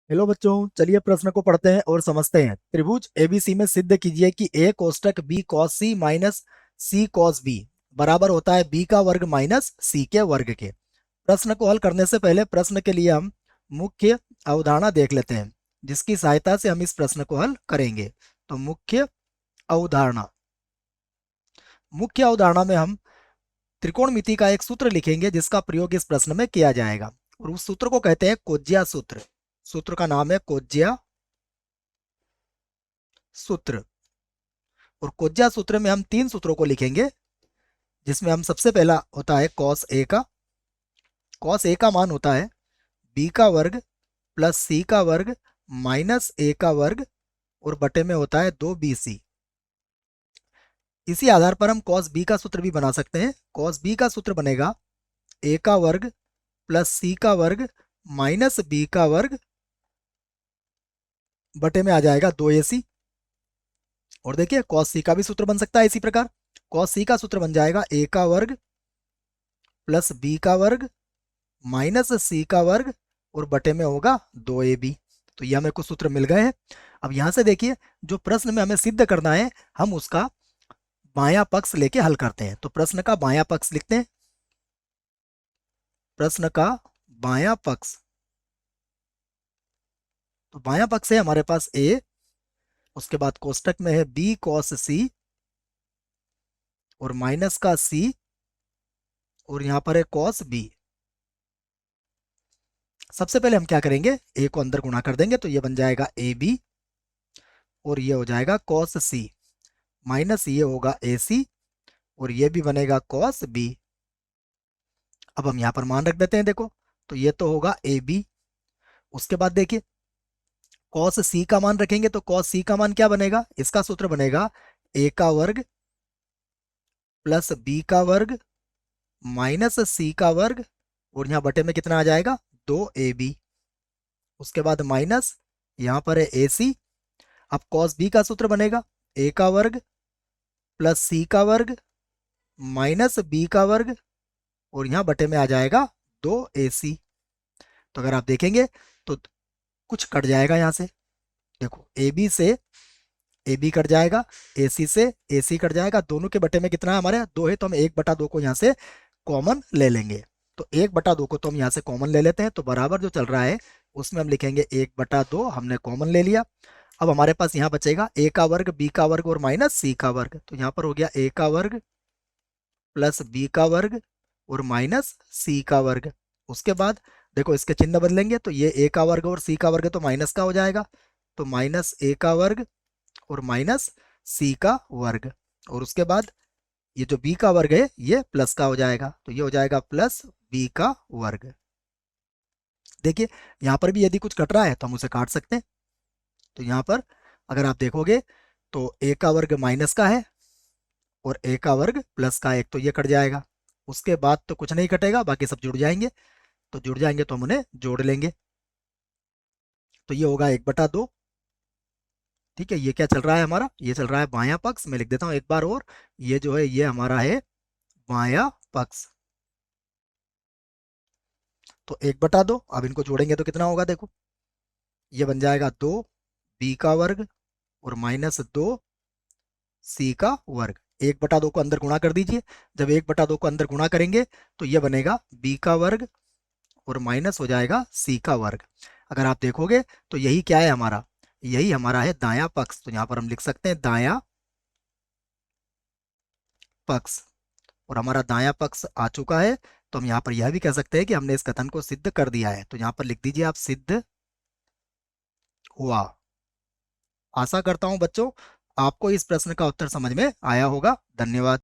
Hello बच्चों, चलिए प्रश्न को पढ़ते हैं और समझते हैं। त्रिभुज एबीसी में सिद्ध कीजिए कि ए कोष्टक बी कॉस सी माइनस सी कॉस बी बराबर होता है बी का वर्ग माइनस सी के वर्ग के। प्रश्न को हल करने से पहले प्रश्न के लिए हम मुख्य अवधारणा देख लेते हैं, जिसकी सहायता से हम इस प्रश्न को हल करेंगे। तो मुख्य अवधारणा, मुख्य अवधारणा में हम त्रिकोणमिति का एक सूत्र लिखेंगे जिसका प्रयोग इस प्रश्न में किया जाएगा, और उस सूत्र को कहते हैं कोज्या सूत्र। सूत्र का नाम है कोज्या सूत्र। और कोज्या सूत्र में हम तीन सूत्रों को लिखेंगे, जिसमें हम सबसे पहला होता है कॉस ए का। कॉस ए का मान होता है बी का वर्ग प्लस सी का वर्ग माइनस ए का वर्ग और बटे में होता है 2bc। इसी आधार पर हम कॉस बी का सूत्र भी बना सकते हैं। कॉस बी का सूत्र बनेगा ए का वर्ग प्लस सी का वर्ग माइनस बी का वर्ग बटे में आ जाएगा 2ac। और देखिए कॉस सी का भी सूत्र बन सकता है इसी प्रकार। कॉस सी का सूत्र बन जाएगा ए का वर्ग प्लस बी का वर्ग माइनस सी का वर्ग और बटे में होगा 2ab। तो ये हमें कुछ सूत्र मिल गए हैं। अब यहां से देखिए, जो प्रश्न में हमें सिद्ध करना है हम उसका बायां पक्ष लेके हल करते हैं। तो प्रश्न का बायां पक्ष लिखते हैं। प्रश्न का बायां पक्ष, तो बायां पक्ष है हमारे पास ए, उसके बाद कोष्टक में है बी कॉस सी और माइनस का सी और यहां पर है कॉस बी। सबसे पहले हम क्या करेंगे, ए को अंदर गुणा कर देंगे तो ये बन जाएगा ए बी और ये हो जाएगा कॉस सी माइनस ये होगा ए सी और ये भी बनेगा कॉस बी। अब हम यहाँ पर मान रख देते हैं, देखो तो ये तो होगा ए बी। उसके बाद देखिए कॉस सी का मान रखेंगे तो कॉस सी का मान क्या बनेगा, इसका सूत्र बनेगा ए का वर्ग प्लस बी का वर्ग माइनस सी का वर्ग और यहाँ बटे में कितना आ जाएगा 2ab। उसके बाद माइनस यहाँ पर है ए सी। अब कॉस बी का सूत्र बनेगा ए का वर्ग प्लस सी का वर्ग माइनस बी का वर्ग और यहाँ बटे में आ जाएगा 2ac। तो अगर आप देखेंगे तो कुछ कट जाएगा यहाँ से, देखो ए बी से ए बी कट जाएगा, ए सी से ए सी कट जाएगा, दोनों के बटे में कितना है हमारे 2 है, तो हम 1/2 को यहाँ से कॉमन ले लेंगे। तो 1/2 को तो हम यहाँ से कॉमन ले लेते हैं, तो बराबर जो चल रहा है उसमें हम लिखेंगे 1/2 हमने कॉमन ले लिया। अब हमारे पास यहाँ बचेगा ए का वर्ग बी का वर्ग और माइनस सी का वर्ग। तो यहाँ पर हो गया ए का वर्ग प्लस बी का वर्ग और माइनस सी का वर्ग। उसके बाद देखो इसके चिन्ह बदलेंगे तो ये ए का वर्ग और सी का वर्ग तो माइनस का हो जाएगा, तो माइनस ए का वर्ग और माइनस सी का वर्ग। और उसके बाद ये जो बी का वर्ग है ये प्लस का हो जाएगा, तो ये हो जाएगा प्लस बी का वर्ग। देखिए यहाँ पर भी यदि कुछ कट रहा है तो हम उसे काट सकते हैं। तो यहाँ पर अगर आप देखोगे तो ए का वर्ग माइनस का है और ए का वर्ग प्लस का है, एक तो ये कट जाएगा। उसके बाद तो कुछ नहीं कटेगा, बाकी सब जुड़ जाएंगे। तो जुड़ जाएंगे तो हम उन्हें जोड़ लेंगे। तो ये होगा 1/2। ठीक है, ये क्या चल रहा है हमारा, ये चल रहा है बायां पक्ष। मैं लिख देता हूं एक बार और, ये जो है ये हमारा है बायां पक्ष। तो 1/2, अब इनको जोड़ेंगे तो कितना होगा, देखो ये बन जाएगा 2b का वर्ग और माइनस 2c का वर्ग। 1/2 को अंदर गुणा कर दीजिए। जब 1/2 को अंदर गुणा करेंगे तो ये बनेगा b का वर्ग और माइनस हो जाएगा c का वर्ग। अगर आप देखोगे तो यही क्या है हमारा, यही हमारा है दायां पक्ष। तो यहां पर हम लिख सकते हैं दायां पक्ष। और हमारा दायां पक्ष आ चुका है, तो हम यहाँ पर यह भी कह सकते हैं कि हमने इस कथन को सिद्ध कर दिया है। तो यहाँ पर लिख दीजिए आप सिद्ध हुआ। आशा करता हूं बच्चों आपको इस प्रश्न का उत्तर समझ में आया होगा। धन्यवाद।